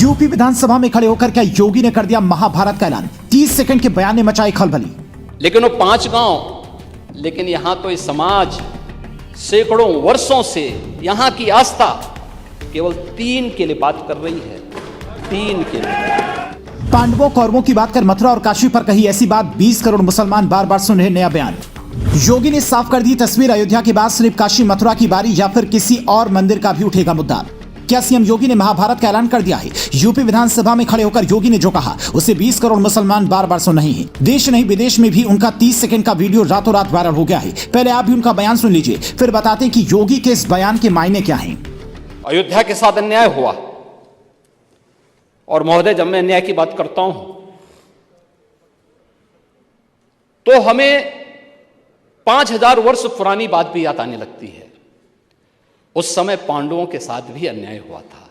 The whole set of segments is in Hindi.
यूपी विधानसभा में खड़े होकर क्या योगी ने कर दिया महाभारत का ऐलान। 30 सेकंड के बयान ने मचाई खलबली। लेकिन वो 5 गांव, लेकिन यहां तो इस समाज सैकड़ों वर्षों से यहां की आस्था केवल 3 के लिए बात कर रही है। 3 के लिए। पांडवों कौरवों की बात कर मथुरा और काशी पर कही ऐसी बात। 20 करोड़ मुसलमान बार बार सुन रहे नया बयान। योगी ने साफ कर दी तस्वीर। अयोध्या के बाद सिर्फ काशी मथुरा की बारी या फिर किसी और मंदिर का भी उठेगा मुद्दा। क्या सीएम योगी ने महाभारत का ऐलान कर दिया है? यूपी विधानसभा में खड़े होकर योगी ने जो कहा उसे 20 करोड़ मुसलमान बार बार सुन रहे हैं। देश नहीं विदेश में भी उनका 30 सेकंड का वीडियो रातों रात वायरल हो गया है। पहले आप भी उनका बयान सुन लीजिए, फिर बताते हैं कि योगी के इस बयान के मायने क्या हैं। अयोध्या के साथ अन्याय हुआ, और महोदय जब मैं अन्याय की बात करता हूं तो हमें 5000 वर्ष पुरानी बात भी याद आने लगती है। उस समय पांडवों के साथ भी अन्याय हुआ था,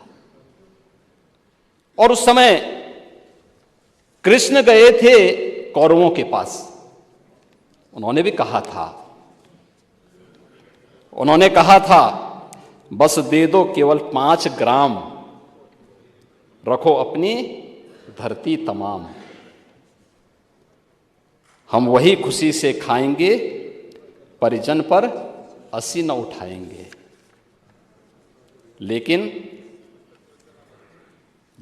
और उस समय कृष्ण गए थे कौरवों के पास। उन्होंने भी कहा था बस दे दो केवल 5 ग्राम, रखो अपनी धरती तमाम, हम वही खुशी से खाएंगे, परिजन पर असी न उठाएंगे। लेकिन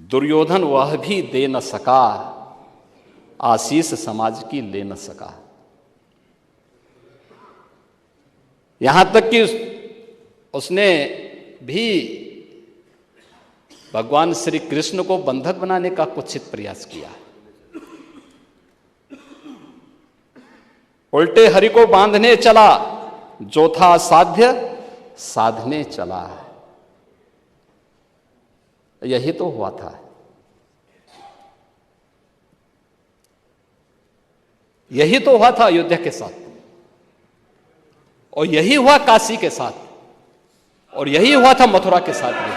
दुर्योधन वह भी दे न सका, आशीष समाज की ले न सका। यहां तक कि उसने भी भगवान श्री कृष्ण को बंधक बनाने का कुत्सित प्रयास किया। उल्टे हरि को बांधने चला, जो था साध्य साधने चला। यही तो हुआ था। यही तो हुआ था अयोध्या के साथ, और यही हुआ काशी के साथ, और यही हुआ था मथुरा के साथ भी।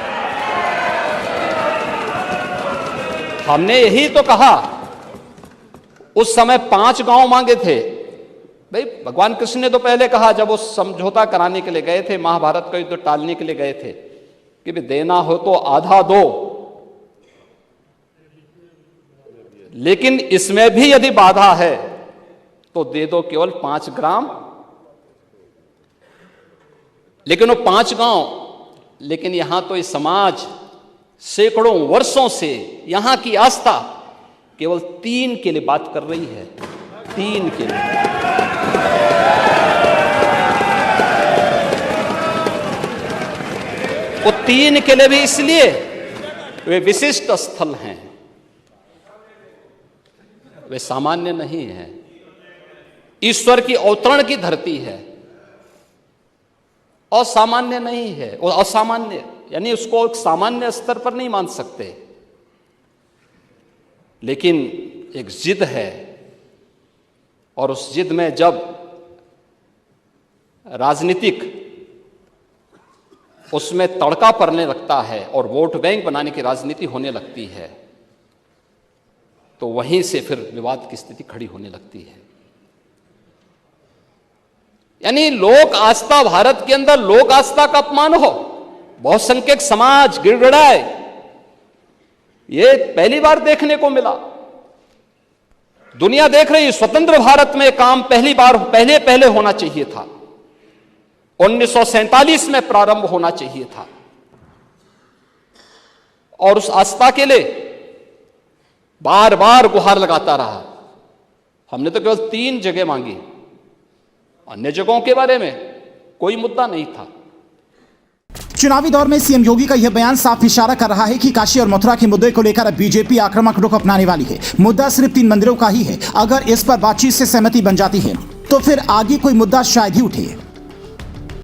हमने यही तो कहा। उस समय 5 गांव मांगे थे। भाई भगवान कृष्ण ने तो पहले कहा, जब वो समझौता कराने के लिए गए थे, महाभारत का युद्ध टालने के लिए गए थे, कि भी देना हो तो आधा दो, लेकिन इसमें भी यदि बाधा है तो दे दो केवल 5 ग्राम। लेकिन वो 5 गांव, लेकिन यहां तो इस समाज सैकड़ों वर्षों से यहां की आस्था केवल 3 के लिए बात कर रही है। 3 के लिए। वो 3 के लिए भी इसलिए वे विशिष्ट स्थल हैं, वे सामान्य नहीं है। ईश्वर की अवतरण की धरती है, असामान्य नहीं है। वो असामान्य यानी उसको एक सामान्य स्तर पर नहीं मान सकते, लेकिन एक जिद है, और उस जिद में जब राजनीतिक उसमें तड़का पड़ने लगता है और वोट बैंक बनाने की राजनीति होने लगती है, तो वहीं से फिर विवाद की स्थिति खड़ी होने लगती है। यानी लोक आस्था, भारत के अंदर लोक आस्था का अपमान हो, बहुसंख्यक समाज गिड़गिड़ाए, ये पहली बार देखने को मिला। दुनिया देख रही, स्वतंत्र भारत में काम पहले होना चाहिए था। 1947 में प्रारंभ होना चाहिए था, और उस आस्था के लिए बार बार गुहार लगाता रहा। हमने तो केवल 3 जगह मांगी, अन्य जगहों के बारे में कोई मुद्दा नहीं था। चुनावी दौर में सीएम योगी का यह बयान साफ इशारा कर रहा है कि काशी और मथुरा के मुद्दे को लेकर अब बीजेपी आक्रामक रुख अपनाने वाली है। मुद्दा सिर्फ 3 मंदिरों का ही है। अगर इस पर बातचीत से सहमति बन जाती है तो फिर आगे कोई मुद्दा शायद ही उठे।